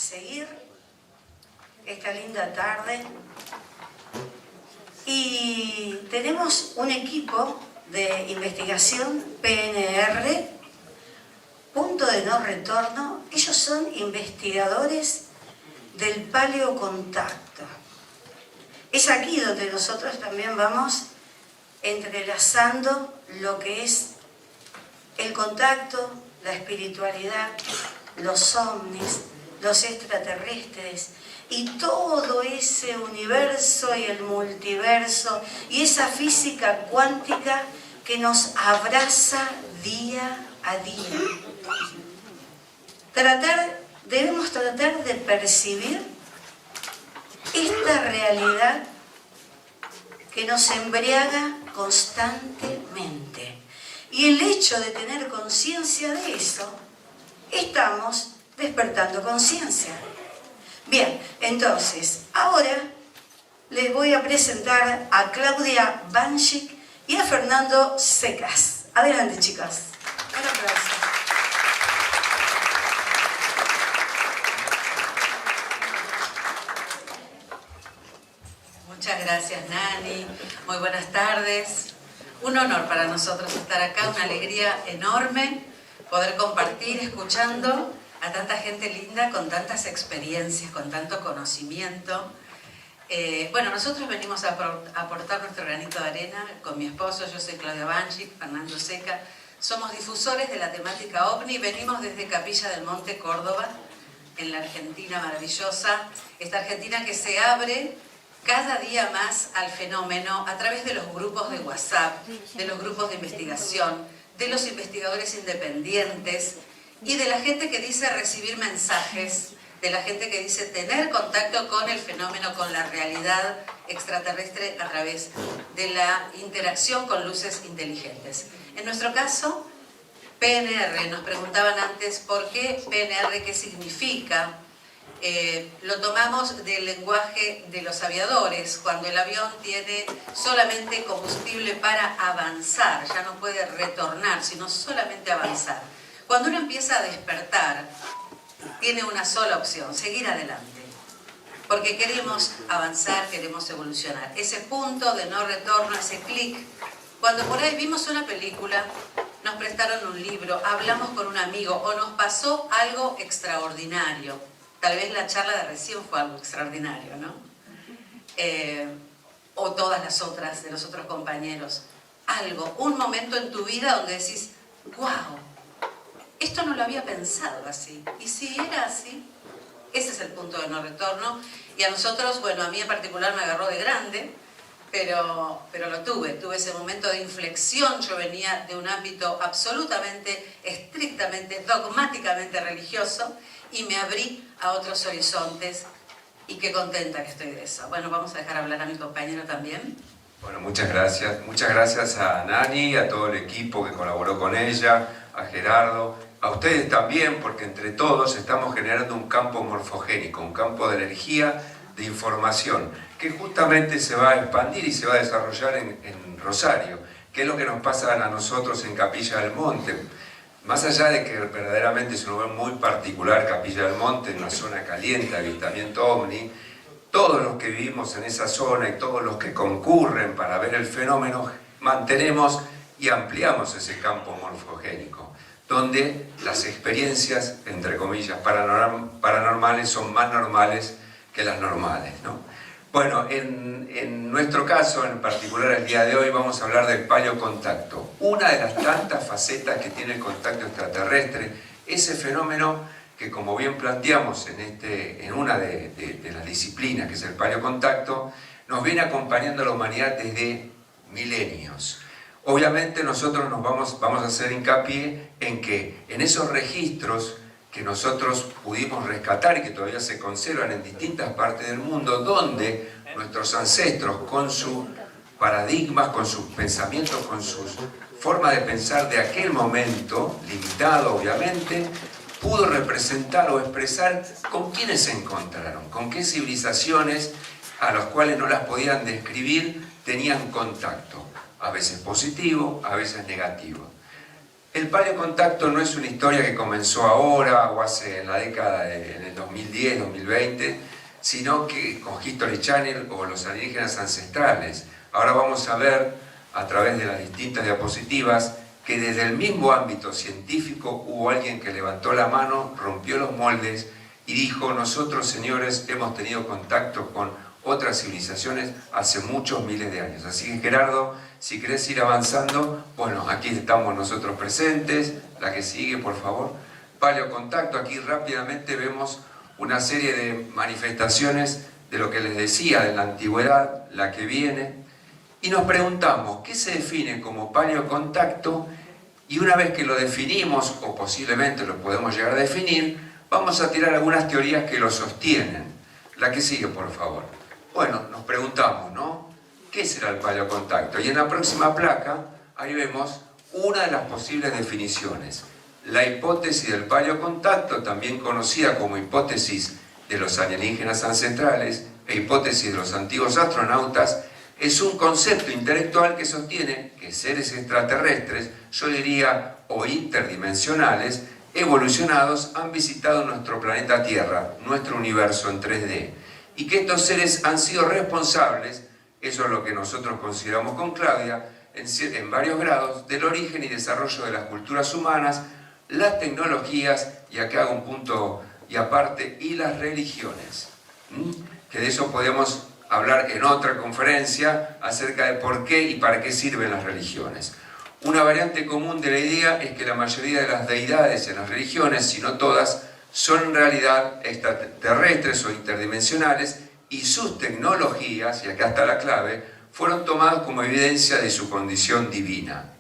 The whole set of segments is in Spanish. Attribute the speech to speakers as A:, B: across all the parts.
A: seguir esta linda tarde y tenemos un equipo de investigación PNR, Punto de No Retorno. Ellos son investigadores del paleocontacto. Es aquí donde nosotros también vamos entrelazando lo que es el contacto, la espiritualidad, los ovnis, los extraterrestres y todo ese universo y el multiverso y esa física cuántica que nos abraza día a día. Debemos tratar de percibir esta realidad que nos embriaga constantemente. Y el hecho de tener conciencia de eso, estamos despertando conciencia. Bien, entonces, ahora les voy a presentar a Claudia Banchik y a Fernando Secas. Adelante, chicas. Un aplauso.
B: Muchas gracias, Nani. Muy buenas tardes. Un honor para nosotros estar acá, una alegría enorme poder compartir, escuchando a tanta gente linda con tantas experiencias, con tanto conocimiento. Bueno, nosotros venimos a aportar nuestro granito de arena con mi esposo. Yo soy Claudia Banchik, Fernando Seca. Somos difusores de la temática OVNI. Venimos desde Capilla del Monte, Córdoba, en la Argentina maravillosa. Esta Argentina que se abre cada día más al fenómeno a través de los grupos de WhatsApp, de los grupos de investigación, de los investigadores independientes y de la gente que dice recibir mensajes, de la gente que dice tener contacto con el fenómeno, con la realidad extraterrestre a través de la interacción con luces inteligentes. En nuestro caso, PNR, nos preguntaban antes por qué PNR, qué significa. Lo tomamos del lenguaje de los aviadores, cuando el avión tiene solamente combustible para avanzar, ya no puede retornar, sino solamente avanzar. Cuando uno empieza a despertar, tiene una sola opción: seguir adelante, porque queremos avanzar, queremos evolucionar. Ese punto de no retorno, ese clic, cuando por ahí vimos una película, nos prestaron un libro, hablamos con un amigo o nos pasó algo extraordinario. Tal vez la charla de recién fue algo extraordinario, ¿no? O todas las otras, de los otros compañeros. Algo, un momento en tu vida donde decís, ¡wow! Esto no lo había pensado así. Y si era así, ese es el punto de no retorno. Y a nosotros, bueno, a mí en particular me agarró de grande, pero lo tuve ese momento de inflexión. Yo venía de un ámbito absolutamente, estrictamente, dogmáticamente religioso, y me abrí a otros horizontes, y qué contenta que estoy de eso. Bueno, vamos a dejar hablar a mi compañero también.
C: Bueno, muchas gracias a Nani, a todo el equipo que colaboró con ella, a Gerardo, a ustedes también, porque entre todos estamos generando un campo morfogénico, un campo de energía, de información, que justamente se va a expandir y se va a desarrollar en Rosario, que es lo que nos pasa a nosotros en Capilla del Monte. Más allá de que verdaderamente es un lugar muy particular, Capilla del Monte, una zona caliente, avistamiento ovni, todos los que vivimos en esa zona y todos los que concurren para ver el fenómeno, mantenemos y ampliamos ese campo morfogénico, donde las experiencias, entre comillas, paranormales son más normales que las normales, ¿no? Bueno, en nuestro caso, en particular el día de hoy, vamos a hablar del paleocontacto. Una de las tantas facetas que tiene el contacto extraterrestre, ese fenómeno que, como bien planteamos en una de las disciplinas, que es el paleocontacto, nos viene acompañando a la humanidad desde milenios. Obviamente nosotros vamos a hacer hincapié en que en esos registros que nosotros pudimos rescatar y que todavía se conservan en distintas partes del mundo, donde nuestros ancestros, con sus paradigmas, con sus pensamientos, con sus formas de pensar de aquel momento, limitado obviamente, pudo representar o expresar con quiénes se encontraron, con qué civilizaciones a las cuales no las podían describir tenían contacto, a veces positivo, a veces negativo. El paleocontacto no es una historia que comenzó ahora o hace en la década en el 2010, 2020, sino que con History Channel o los alienígenas ancestrales. Ahora vamos a ver, a través de las distintas diapositivas, que desde el mismo ámbito científico hubo alguien que levantó la mano, rompió los moldes y dijo: nosotros, señores, hemos tenido contacto con otras civilizaciones hace muchos miles de años. Así que, Gerardo, si querés ir avanzando, bueno, aquí estamos nosotros presentes. La que sigue, por favor. Paleocontacto, aquí rápidamente vemos una serie de manifestaciones de lo que les decía de la antigüedad, la que viene, y nos preguntamos, ¿qué se define como paleocontacto? Y una vez que lo definimos, o posiblemente lo podemos llegar a definir, vamos a tirar algunas teorías que lo sostienen. La que sigue, por favor. Bueno, nos preguntamos, ¿no? ¿Qué será el paleocontacto? Y en la próxima placa, ahí vemos una de las posibles definiciones. La hipótesis del paleocontacto, también conocida como hipótesis de los alienígenas ancestrales e hipótesis de los antiguos astronautas, es un concepto intelectual que sostiene que seres extraterrestres, yo diría, o interdimensionales, evolucionados, han visitado nuestro planeta Tierra, nuestro universo en 3D, y que estos seres han sido responsables, eso es lo que nosotros consideramos con Claudia, en varios grados, del origen y desarrollo de las culturas humanas, las tecnologías, y acá hago un punto y aparte, y las religiones. Que de eso podemos hablar en otra conferencia acerca de por qué y para qué sirven las religiones. Una variante común de la idea es que la mayoría de las deidades en las religiones, si no todas, son en realidad extraterrestres o interdimensionales, y sus tecnologías, y acá está la clave, fueron tomadas como evidencia de su condición divina.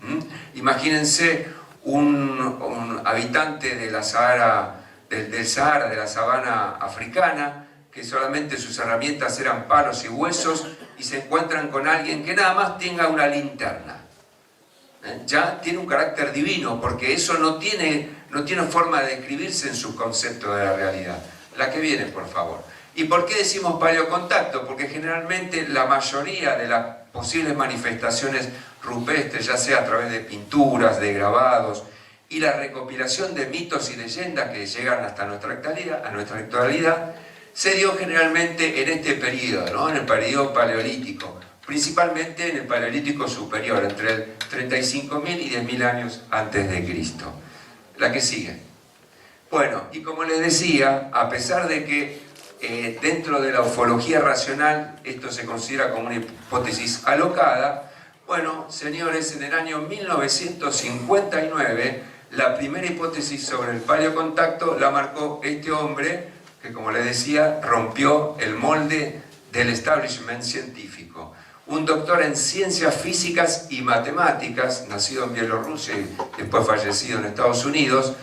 C: Imagínense un habitante de la Sahara, del Sahara, de la sabana africana, que solamente sus herramientas eran palos y huesos, y se encuentran con alguien que nada más tenga una linterna. Ya tiene un carácter divino, porque eso no tiene forma de describirse en su concepto de la realidad. La que viene, por favor. ¿Y por qué decimos paleocontacto? Porque generalmente la mayoría de las posibles manifestaciones rupestres, ya sea a través de pinturas, de grabados, y la recopilación de mitos y leyendas que llegan hasta nuestra actualidad, se dio generalmente en este periodo, ¿no? En el periodo paleolítico, principalmente en el paleolítico superior, entre el 35.000 y 10.000 años antes de Cristo. La que sigue. Bueno, y como les decía, a pesar de que dentro de la ufología racional esto se considera como una hipótesis alocada, bueno, señores, en el año 1959, la primera hipótesis sobre el paleocontacto la marcó este hombre, que, como les decía, rompió el molde del establishment científico. Un doctor en ciencias físicas y matemáticas, nacido en Bielorrusia y después fallecido en Estados Unidos,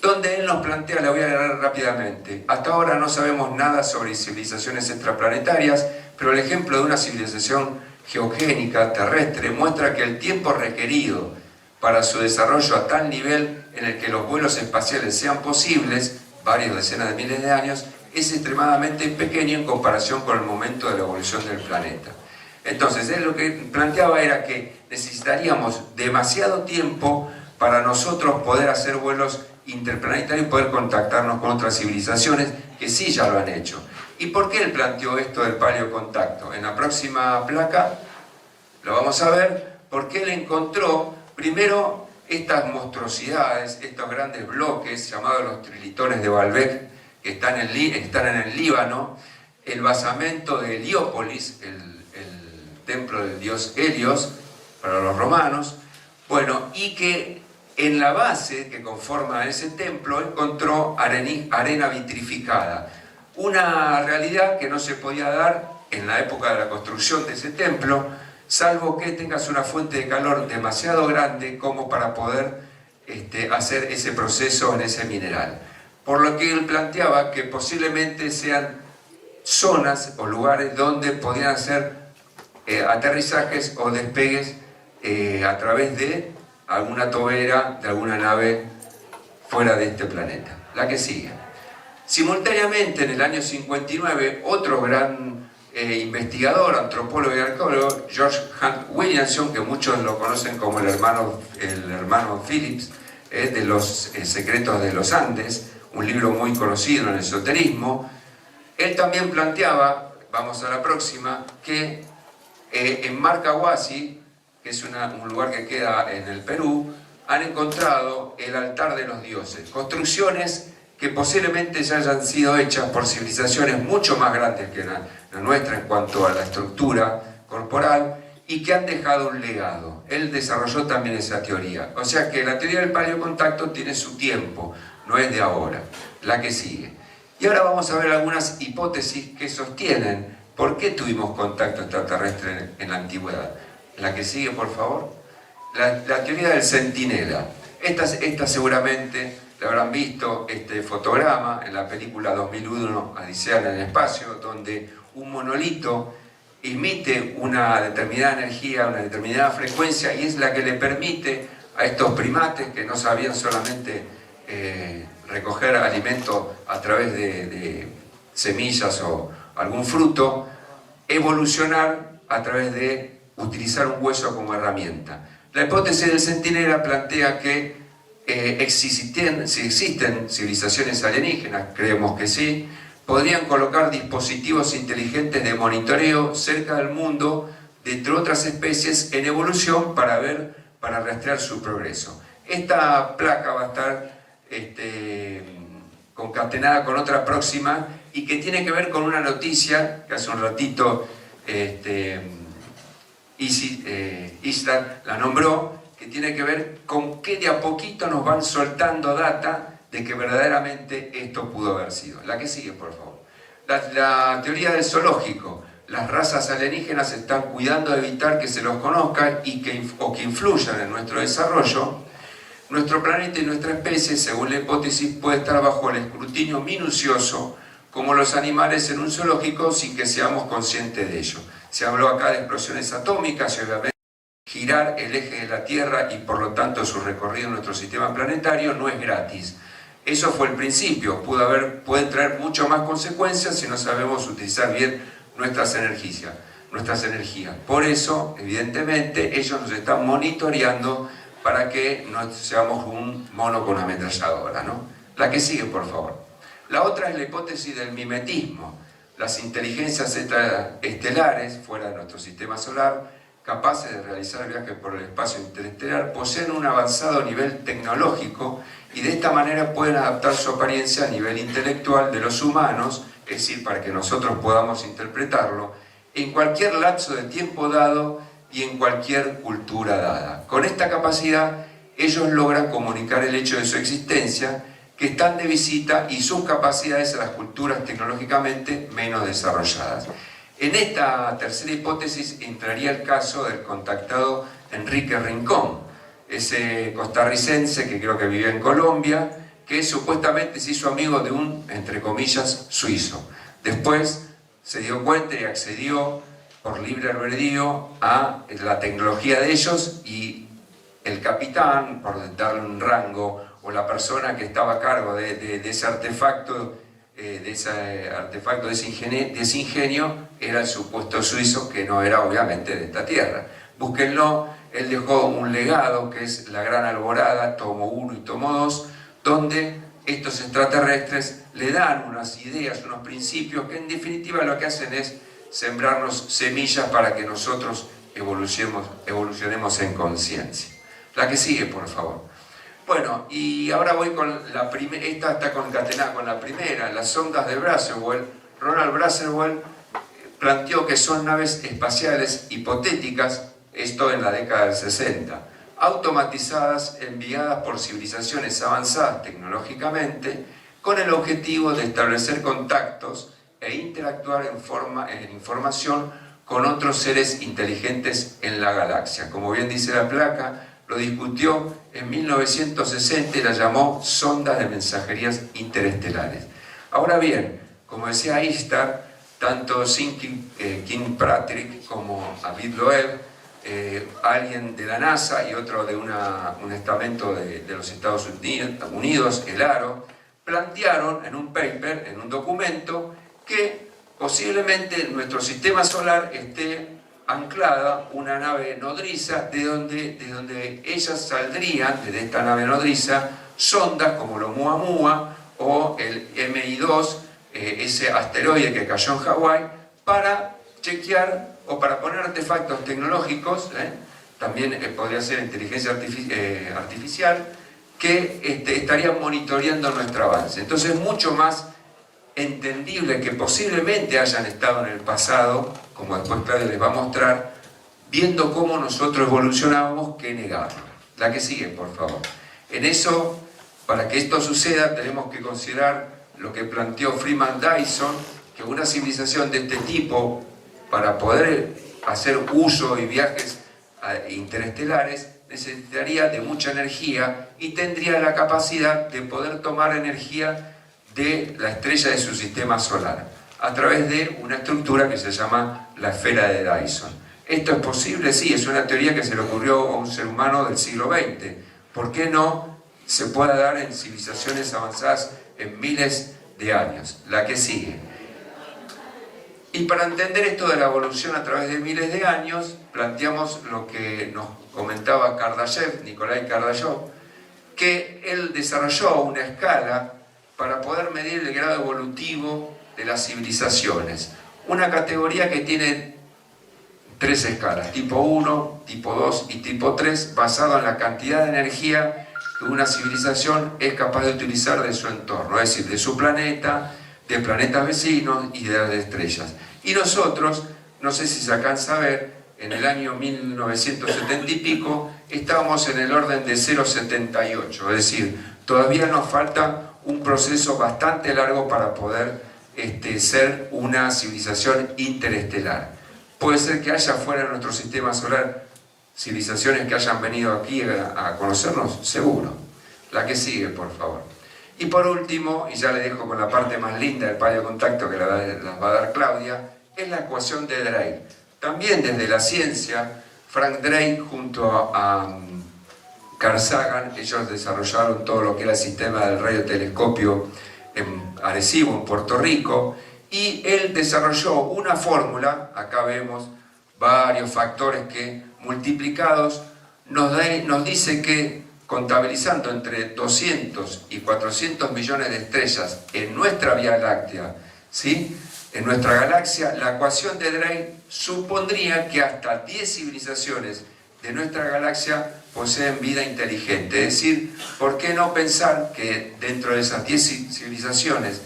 C: donde él nos plantea, la voy a leer rápidamente: hasta ahora no sabemos nada sobre civilizaciones extraplanetarias, pero el ejemplo de una civilización geogénica terrestre muestra que el tiempo requerido para su desarrollo a tal nivel en el que los vuelos espaciales sean posibles, varias decenas de miles de años, es extremadamente pequeño en comparación con el momento de la evolución del planeta. Entonces, él lo que planteaba era que necesitaríamos demasiado tiempo para nosotros poder hacer vuelos interplanetarios y poder contactarnos con otras civilizaciones que sí ya lo han hecho. ¿Y por qué él planteó esto del paleocontacto? En la próxima placa lo vamos a ver, porque él encontró primero estas monstruosidades, estos grandes bloques llamados los trilitones de Baalbek, que están en el Líbano, el basamento de Heliópolis, el templo del dios Helios para los romanos, bueno, y que en la base que conforma ese templo encontró arena vitrificada, una realidad que no se podía dar en la época de la construcción de ese templo, salvo que tengas una fuente de calor demasiado grande como para poder hacer ese proceso en ese mineral. Por lo que él planteaba que posiblemente sean zonas o lugares donde podían hacer aterrizajes o despegues a través de alguna tobera, de alguna nave fuera de este planeta. La que sigue. Simultáneamente, en el año 59, otro gran investigador, antropólogo y arqueólogo, George Hunt Williamson, que muchos lo conocen como el hermano Phillips, de los secretos de los Andes, un libro muy conocido en el esoterismo. Él también planteaba, vamos a la próxima, que en Marcahuasi, que es un lugar que queda en el Perú, han encontrado el altar de los dioses, construcciones que posiblemente ya hayan sido hechas por civilizaciones mucho más grandes que la nuestra en cuanto a la estructura corporal, y que han dejado un legado. Él desarrolló también esa teoría. O sea que la teoría del paleocontacto tiene su tiempo, no es de ahora, la que sigue. Y ahora vamos a ver algunas hipótesis que sostienen por qué tuvimos contacto extraterrestre en la antigüedad. La que sigue, por favor. La teoría del centinela. Esta seguramente la habrán visto, este fotograma en la película 2001, Odisea en el espacio, donde un monolito emite una determinada energía, una determinada frecuencia, y es la que le permite a estos primates que no sabían solamente recoger alimento a través de semillas o algún fruto, evolucionar a través de utilizar un hueso como herramienta. La hipótesis del centinela plantea que si existen civilizaciones alienígenas, creemos que sí, podrían colocar dispositivos inteligentes de monitoreo cerca del mundo de entre otras especies en evolución para rastrear su progreso. Esta placa va a estar concatenada con otra próxima y que tiene que ver con una noticia que hace un ratito Isla la nombró, que tiene que ver con que de a poquito nos van soltando data de que verdaderamente esto pudo haber sido. La que sigue, por favor. La teoría del zoológico. Las razas alienígenas están cuidando de evitar que se los conozca o que influyan en nuestro desarrollo. Nuestro planeta y nuestra especie, según la hipótesis, puede estar bajo el escrutinio minucioso como los animales en un zoológico sin que seamos conscientes de ello. Se habló acá de explosiones atómicas y obviamente girar el eje de la Tierra y por lo tanto su recorrido en nuestro sistema planetario no es gratis. Eso fue el principio, puede traer mucho más consecuencias si no sabemos utilizar bien nuestras energías. Por eso, evidentemente, ellos nos están monitoreando para que no seamos un mono con ametralladora, ¿no? La que sigue, por favor. La otra es la hipótesis del mimetismo. Las inteligencias estelares, fuera de nuestro sistema solar, capaces de realizar viajes por el espacio interestelar, poseen un avanzado nivel tecnológico y de esta manera pueden adaptar su apariencia a nivel intelectual de los humanos, es decir, para que nosotros podamos interpretarlo, en cualquier lapso de tiempo dado y en cualquier cultura dada. Con esta capacidad, ellos logran comunicar el hecho de su existencia, que están de visita, y sus capacidades a las culturas tecnológicamente menos desarrolladas. En esta tercera hipótesis entraría el caso del contactado Enrique Rincón, ese costarricense que creo que vivía en Colombia, que supuestamente se hizo amigo de un, entre comillas, suizo. Después se dio cuenta y accedió por libre albedrío a la tecnología de ellos, y el capitán, por darle un rango, o la persona que estaba a cargo de ese artefacto, de ese ingenio, era el supuesto suizo, que no era obviamente de esta tierra. Búsquenlo, él dejó un legado que es La Gran Alborada, tomo 1 y tomo 2, donde estos extraterrestres le dan unas ideas, unos principios que en definitiva lo que hacen es sembrarnos semillas para que nosotros evolucionemos en conciencia. La que sigue, por favor. Bueno, y ahora voy con la primera, esta está concatenada con la primera, las sondas de Braswell. Ronald Braswell planteó que son naves espaciales hipotéticas, esto en la década del 60, automatizadas, enviadas por civilizaciones avanzadas tecnológicamente, con el objetivo de establecer contactos e interactuar en información con otros seres inteligentes en la galaxia. Como bien dice la placa, lo discutió en 1960 y la llamó sondas de mensajerías interestelares. Ahora bien, como decía Istar, tanto Kim Patrick como Avid Loeb, alguien de la NASA y otro de un estamento de los Estados Unidos, el ARO, plantearon en un paper, en un documento, que posiblemente nuestro sistema solar esté anclada una nave nodriza de donde ellas saldrían, desde esta nave nodriza, sondas como el Oumuamua o el MI2, ese asteroide que cayó en Hawái, para chequear o para poner artefactos tecnológicos, también podría ser inteligencia artificial, que estarían monitoreando nuestro avance. Entonces, mucho más entendible que posiblemente hayan estado en el pasado, como después Claudia les va a mostrar, viendo cómo nosotros evolucionábamos, que negarlo. La que sigue, por favor. En eso, para que esto suceda, tenemos que considerar lo que planteó Freeman Dyson, que una civilización de este tipo, para poder hacer uso y viajes interestelares, necesitaría de mucha energía y tendría la capacidad de poder tomar energía de la estrella de su sistema solar, a través de una estructura que se llama la esfera de Dyson. ¿Esto es posible? Sí, es una teoría que se le ocurrió a un ser humano del siglo XX. ¿Por qué no se puede dar en civilizaciones avanzadas en miles de años? La que sigue. Y para entender esto de la evolución a través de miles de años, planteamos lo que nos comentaba Kardashev, Nikolai Kardashev, que él desarrolló una escala para poder medir el grado evolutivo de las civilizaciones. Una categoría que tiene 3 escalas, tipo 1, tipo 2 y tipo 3, basado en la cantidad de energía que una civilización es capaz de utilizar de su entorno, es decir, de su planeta, de planetas vecinos y de las estrellas. Y nosotros, no sé si se alcanza a ver, en el año 1970 y pico, estábamos en el orden de 0,78, es decir, todavía nos falta un proceso bastante largo para poder ser una civilización interestelar. Puede ser que haya fuera de nuestro sistema solar civilizaciones que hayan venido aquí a conocernos, seguro. La que sigue, por favor. Y por último, y ya le dejo con la parte más linda del paleocontacto que la va a dar Claudia, es la ecuación de Drake. También desde la ciencia, Frank Drake junto a Carl Sagan, ellos desarrollaron todo lo que era el sistema del radiotelescopio en Arecibo, en Puerto Rico, y él desarrolló una fórmula, acá vemos varios factores que multiplicados nos dice que contabilizando entre 200 y 400 millones de estrellas en nuestra Vía Láctea, ¿sí?, en nuestra galaxia, la ecuación de Drake supondría que hasta 10 civilizaciones de nuestra galaxia poseen vida inteligente. Es decir, ¿por qué no pensar que dentro de esas 10 civilizaciones,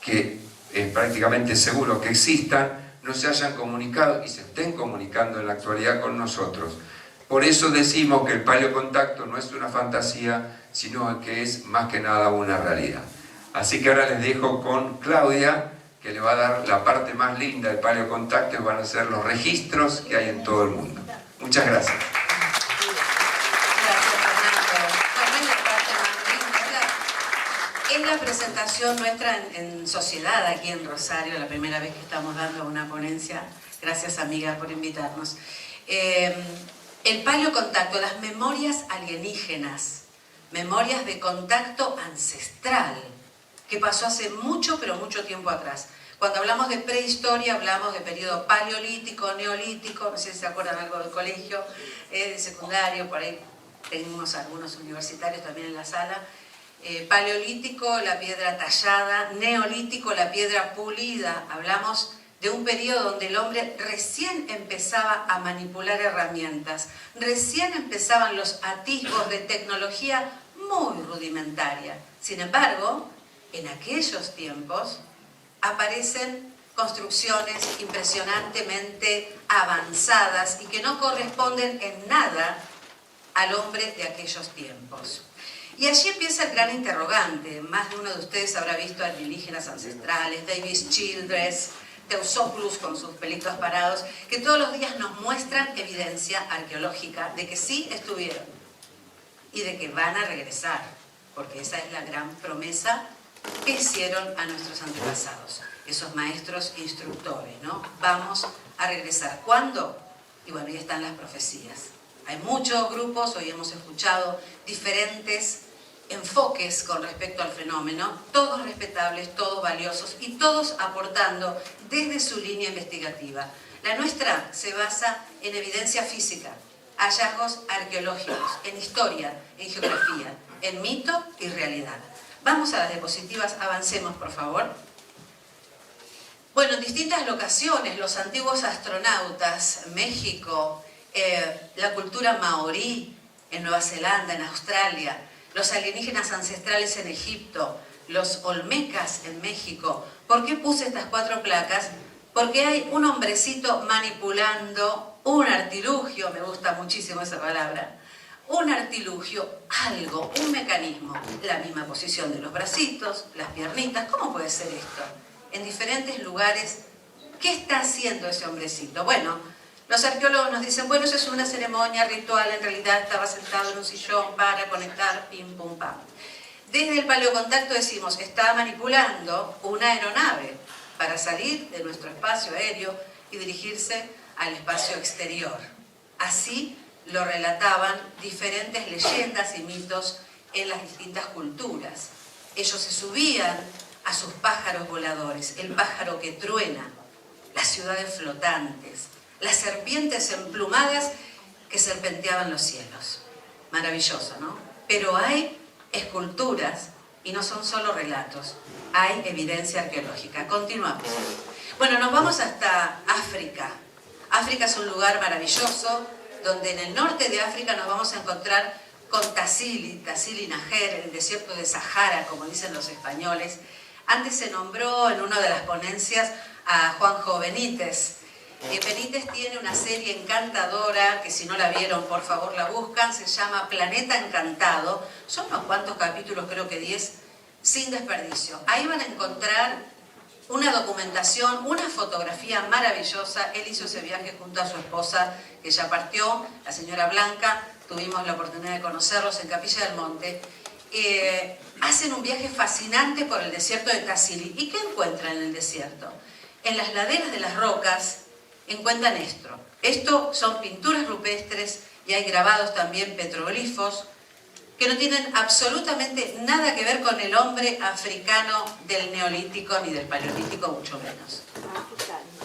C: que es prácticamente seguro que existan, no se hayan comunicado y se estén comunicando en la actualidad con nosotros? Por eso decimos que el paleocontacto no es una fantasía, sino que es más que nada una realidad. Así que ahora les dejo con Claudia, que le va a dar la parte más linda del paleocontacto, y van a ser los registros que hay en todo el mundo. Muchas gracias.
B: Gracias, Fernando. También la parte más linda es la presentación nuestra en sociedad aquí en Rosario, la primera vez que estamos dando una ponencia. Gracias, amiga, por invitarnos. El paleocontacto, las memorias alienígenas, memorias de contacto ancestral, que pasó hace mucho, pero mucho tiempo atrás. Cuando hablamos de prehistoria, hablamos de periodo paleolítico, neolítico, no sé si se acuerdan algo del colegio, de secundario, por ahí tenemos algunos universitarios también en la sala. Paleolítico, la piedra tallada; neolítico, la piedra pulida. Hablamos de un periodo donde el hombre recién empezaba a manipular herramientas, recién empezaban los atisbos de tecnología muy rudimentaria. Sin embargo, en aquellos tiempos aparecen construcciones impresionantemente avanzadas y que no corresponden en nada al hombre de aquellos tiempos. Y allí empieza el gran interrogante. Más de uno de ustedes habrá visto alienígenas ancestrales, David Childress, Teosópolis con sus pelitos parados, que todos los días nos muestran evidencia arqueológica de que sí estuvieron y de que van a regresar, porque esa es la gran promesa que hicieron a nuestros antepasados, esos maestros instructores, ¿no? Vamos a regresar. ¿Cuándo? Y bueno, ahí están las profecías. Hay muchos grupos, hoy hemos escuchado diferentes enfoques con respecto al fenómeno, todos respetables, todos valiosos y todos aportando desde su línea investigativa. La nuestra se basa en evidencia física, hallazgos arqueológicos, en historia, en geografía, en mito y realidad. Vamos a las diapositivas, avancemos por favor. Bueno, en distintas locaciones, los antiguos astronautas, México, la cultura maorí en Nueva Zelanda, en Australia, los alienígenas ancestrales en Egipto, los olmecas en México. ¿Por qué puse estas 4 placas? Porque hay un hombrecito manipulando un artilugio, me gusta muchísimo esa palabra, un artilugio, algo, un mecanismo, la misma posición de los bracitos, las piernitas. ¿Cómo puede ser esto? En diferentes lugares, ¿qué está haciendo ese hombrecito? Bueno, los arqueólogos nos dicen, bueno, eso es una ceremonia ritual, en realidad estaba sentado en un sillón para conectar, pim, pum, pam. Desde el paleocontacto decimos, está manipulando una aeronave para salir de nuestro espacio aéreo y dirigirse al espacio exterior. Así lo relataban diferentes leyendas y mitos en las distintas culturas. Ellos se subían a sus pájaros voladores, el pájaro que truena, las ciudades flotantes, las serpientes emplumadas que serpenteaban los cielos. Maravilloso, ¿no? Pero hay esculturas y no son solo relatos, hay evidencia arqueológica. Continuamos. Bueno, nos vamos hasta África. África es un lugar maravilloso, donde en el norte de África nos vamos a encontrar con Tassili Najer, en el desierto de Sahara, como dicen los españoles. Antes se nombró en una de las ponencias a Juanjo Benítez. Benítez tiene una serie encantadora, que si no la vieron, por favor la buscan, se llama Planeta Encantado. Son unos cuantos capítulos, creo que 10, sin desperdicio. Ahí van a encontrar una documentación, una fotografía maravillosa. Él hizo ese viaje junto a su esposa, que ya partió, la señora Blanca. Tuvimos la oportunidad de conocerlos en Capilla del Monte. Hacen un viaje fascinante por el desierto de Tassili. ¿Y qué encuentran en el desierto? En las laderas de las rocas encuentran esto. Esto son pinturas rupestres y hay grabados también petroglifos que no tienen absolutamente nada que ver con el hombre africano del Neolítico ni del Paleolítico, mucho menos.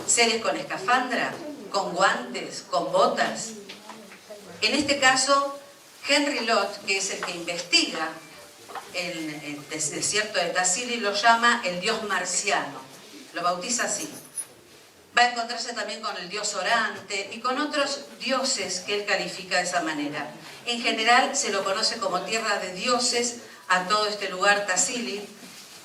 B: Seres con escafandra, con guantes, con botas. En este caso, Henry Lott, que es el que investiga el desierto de Tassili, lo llama el dios marciano, lo bautiza así. Va a encontrarse también con el dios orante y con otros dioses que él califica de esa manera. En general se lo conoce como tierra de dioses a todo este lugar Tassili,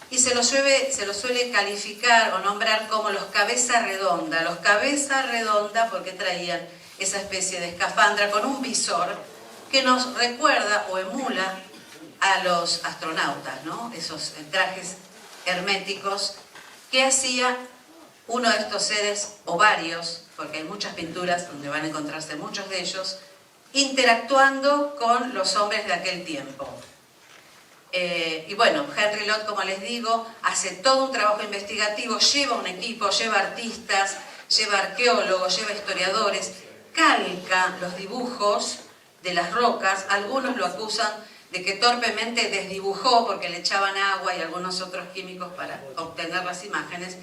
B: y se lo suele calificar o nombrar como los cabeza redonda. Los cabeza redonda porque traían esa especie de escafandra con un visor que nos recuerda o emula a los astronautas, ¿no? Esos trajes herméticos que hacía uno de estos seres, o varios, porque hay muchas pinturas donde van a encontrarse muchos de ellos, interactuando con los hombres de aquel tiempo. Y bueno, Henry Lott, como les digo, hace todo un trabajo investigativo, lleva un equipo, lleva artistas, lleva arqueólogos, lleva historiadores, calca los dibujos de las rocas. Algunos lo acusan de que torpemente desdibujó porque le echaban agua y algunos otros químicos para obtener las imágenes.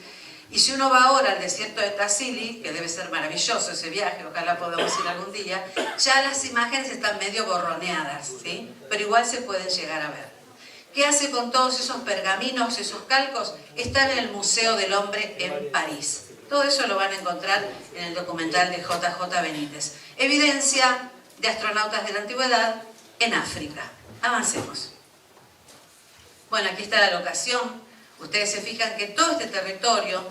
B: Y si uno va ahora al desierto de Tassili, que debe ser maravilloso ese viaje, ojalá podamos ir algún día, ya las imágenes están medio borroneadas, ¿sí? Pero igual se pueden llegar a ver. ¿Qué hace con todos esos pergaminos, esos calcos? Están en el Museo del Hombre en París. Todo eso lo van a encontrar en el documental de JJ Benítez. Evidencia de astronautas de la antigüedad en África. Avancemos. Bueno, aquí está la locación. Ustedes se fijan que todo este territorio,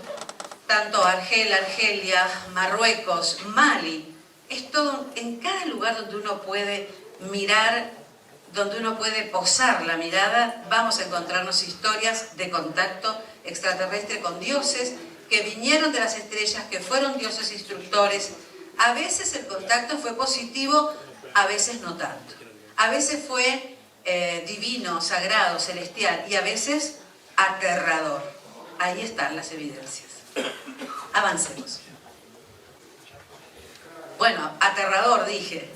B: tanto Argel, Argelia, Marruecos, Mali, es todo, en cada lugar donde uno puede mirar, donde uno puede posar la mirada, vamos a encontrarnos historias de contacto extraterrestre con dioses que vinieron de las estrellas, que fueron dioses instructores. A veces el contacto fue positivo, a veces no tanto. A veces fue divino, sagrado, celestial, y a veces aterrador. Ahí están las evidencias. Avancemos. Bueno, aterrador dije,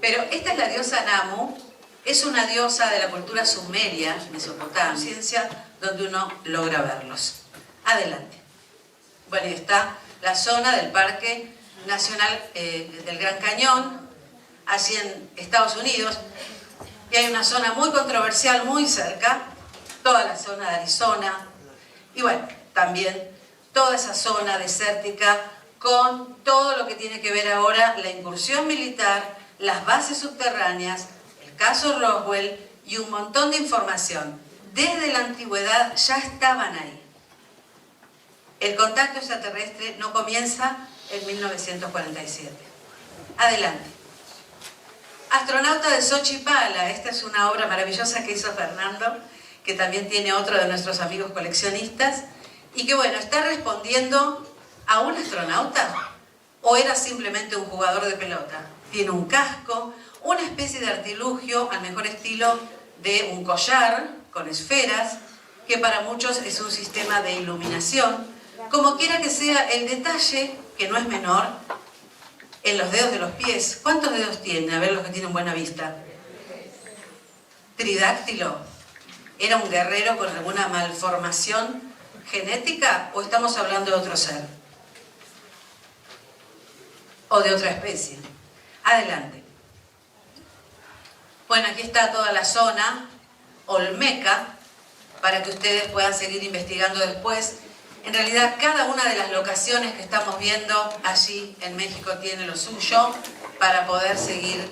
B: pero esta es la diosa Namu, es una diosa de la cultura sumeria, Mesopotamia, ciencia donde uno logra verlos. Adelante. Bueno, y está la zona del Parque Nacional del Gran Cañón, allí en Estados Unidos, y hay una zona muy controversial muy cerca, toda la zona de Arizona, y bueno, también toda esa zona desértica con todo lo que tiene que ver ahora la incursión militar, las bases subterráneas, el caso Roswell y un montón de información. Desde la antigüedad ya estaban ahí. El contacto extraterrestre no comienza en 1947. Adelante. Astronauta de Xochipala, esta es una obra maravillosa que hizo Fernando, que también tiene otro de nuestros amigos coleccionistas, y que bueno, está respondiendo a un astronauta, o era simplemente un jugador de pelota. Tiene un casco, una especie de artilugio, al mejor estilo de un collar con esferas, que para muchos es un sistema de iluminación. Como quiera que sea, el detalle, que no es menor, en los dedos de los pies. ¿Cuántos dedos tiene? A ver los que tienen buena vista. Tridáctilo. ¿Era un guerrero con alguna malformación genética o estamos hablando de otro ser? ¿O de otra especie? Adelante. Bueno, aquí está toda la zona olmeca para que ustedes puedan seguir investigando después. En realidad, cada una de las locaciones que estamos viendo allí en México tiene lo suyo para poder seguir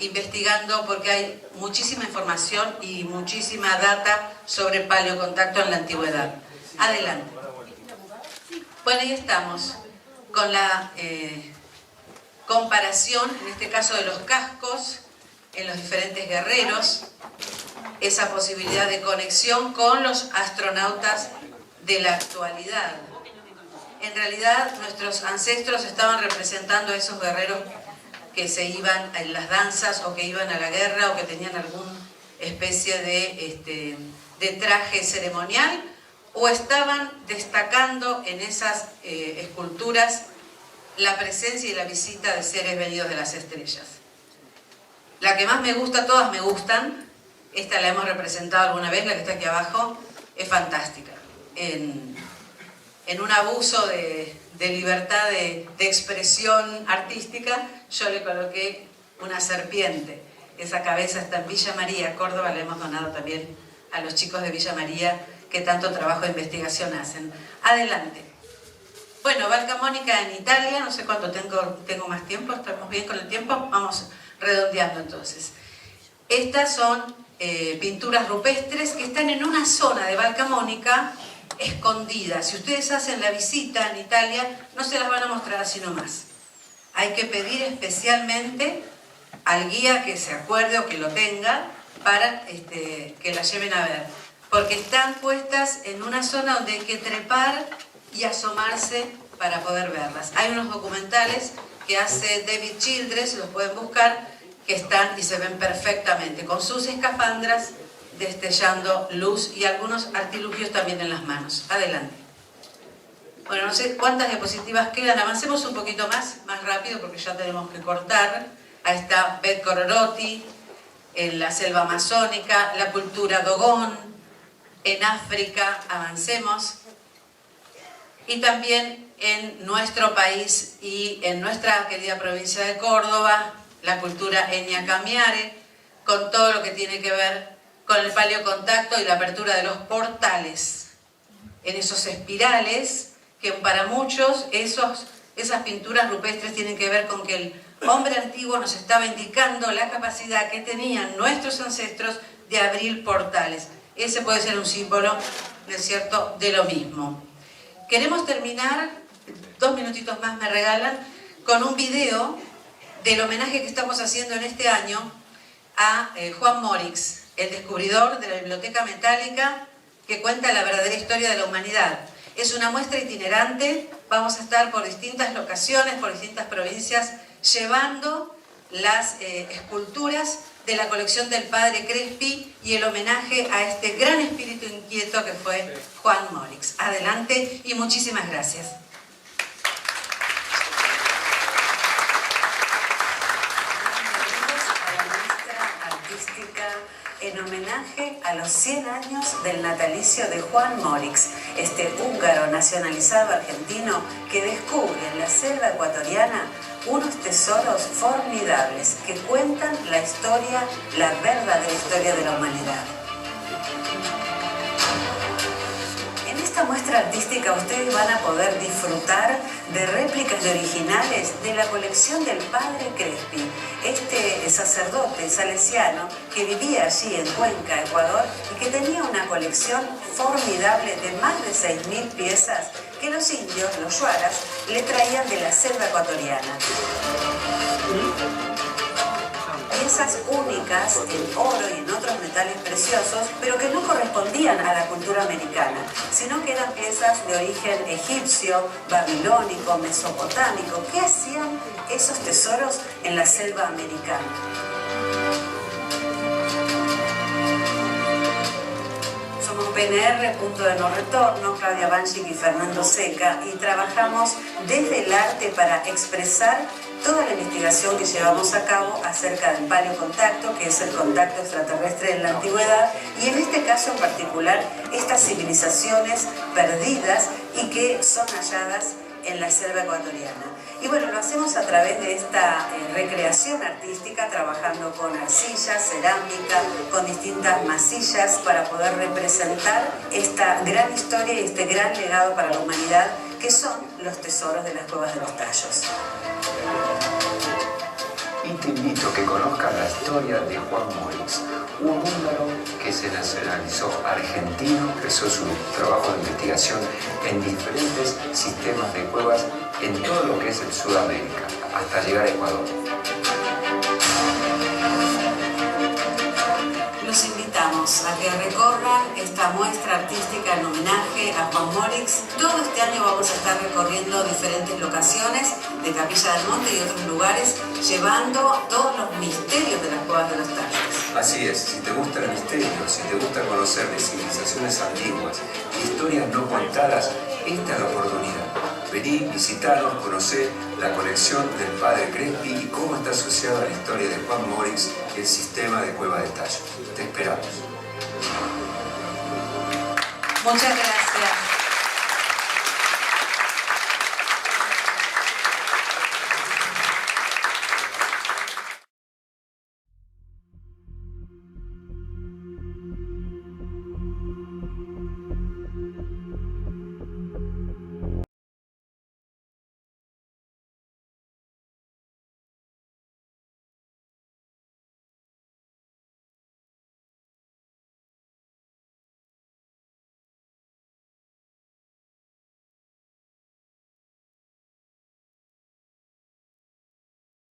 B: investigando, porque hay muchísima información y muchísima data sobre paleocontacto en la antigüedad. Adelante. Bueno, ahí estamos con la comparación, en este caso de los cascos, en los diferentes guerreros, esa posibilidad de conexión con los astronautas de la actualidad. En realidad, nuestros ancestros estaban representando a esos guerreros que se iban en las danzas o que iban a la guerra o que tenían alguna especie de traje ceremonial, o estaban destacando en esas esculturas la presencia y la visita de seres venidos de las estrellas. La que más me gusta, todas me gustan, esta la hemos representado alguna vez, la que está aquí abajo, es fantástica. En un abuso de libertad de expresión artística, yo le coloqué una serpiente. Esa cabeza está en Villa María, Córdoba, la hemos donado también a los chicos de Villa María que tanto trabajo de investigación hacen. Adelante. Bueno, Valcamonica en Italia, no sé cuánto tengo más tiempo, estamos bien con el tiempo, vamos redondeando entonces. Estas son pinturas rupestres que están en una zona de Valcamonica escondidas. Si ustedes hacen la visita en Italia, no se las van a mostrar así nomás. Hay que pedir especialmente al guía que se acuerde o que lo tenga para que la lleven a ver. Porque están puestas en una zona donde hay que trepar y asomarse para poder verlas. Hay unos documentales que hace David Childress, los pueden buscar, que están y se ven perfectamente, con sus escafandras destellando luz y algunos artilugios también en las manos. Adelante. Bueno, no sé cuántas diapositivas quedan, avancemos un poquito más rápido porque ya tenemos que cortar. Ahí está Beth Cororoti, en la selva amazónica, la cultura Dogón, en África, avancemos. Y también en nuestro país y en nuestra querida provincia de Córdoba, la cultura Enya Camiare, con todo lo que tiene que ver con el paleocontacto y la apertura de los portales, en esos espirales, que para muchos esas pinturas rupestres tienen que ver con que el hombre antiguo nos estaba indicando la capacidad que tenían nuestros ancestros de abrir portales. Ese puede ser un símbolo, ¿no es cierto?, de lo mismo. Queremos terminar, 2 minutitos más me regalan, con un video del homenaje que estamos haciendo en este año a Juan Morix, el descubridor de la Biblioteca Metálica, que cuenta la verdadera historia de la humanidad. Es una muestra itinerante, vamos a estar por distintas locaciones, por distintas provincias, llevando las esculturas de la colección del padre Crespi y el homenaje a este gran espíritu inquieto que fue Juan Morix. Adelante y muchísimas gracias. A la maestra artística en homenaje a los 100 años del natalicio de Juan Morix, este húngaro nacionalizado argentino que descubre en la selva ecuatoriana unos tesoros formidables que cuentan la historia, la verdadera historia de la humanidad. En esta muestra artística ustedes van a poder disfrutar de réplicas de originales de la colección del padre Crespi, este sacerdote salesiano que vivía allí en Cuenca, Ecuador, y que tenía una colección formidable de más de 6.000 piezas que los indios, los yuaras, le traían de la selva ecuatoriana. Piezas únicas en oro y en otros metales preciosos, pero que no correspondían a la cultura americana, sino que eran piezas de origen egipcio, babilónico, mesopotámico. ¿Qué hacían esos tesoros en la selva americana? Somos PNR, Punto de No Retorno, Claudia Banchik y Fernando Seca, y trabajamos desde el arte para expresar toda la investigación que llevamos a cabo acerca del paleocontacto, que es el contacto extraterrestre en la antigüedad, y en este caso en particular, estas civilizaciones perdidas y que son halladas en la selva ecuatoriana. Y bueno, lo hacemos a través de esta recreación artística, trabajando con arcilla, cerámica, con distintas masillas para poder representar esta gran historia y este gran legado para la humanidad que son los tesoros de las cuevas de los Tallos.
C: Y te invito a que conozcas la historia de Juan Morix, un húngaro que se nacionalizó argentino, empezó su trabajo de investigación en diferentes sistemas de cuevas en todo lo que es el Sudamérica, hasta llegar a Ecuador.
B: Los invitamos a que recorran esta muestra artística en homenaje a Juan Morix. Todo este año vamos a estar recorriendo diferentes locaciones de Capilla del Monte y otros lugares, llevando todos los misterios de las cuevas de los Tallos.
C: Así es, si te gusta el misterio, si te gusta conocer de civilizaciones antiguas, historias no contadas, esta es la oportunidad. Vení, visitanos, conocé la colección del padre Crespi y cómo está asociada a la historia de Juan Morix y el sistema de Cueva de Tallos. Te esperamos.
B: Muchas gracias.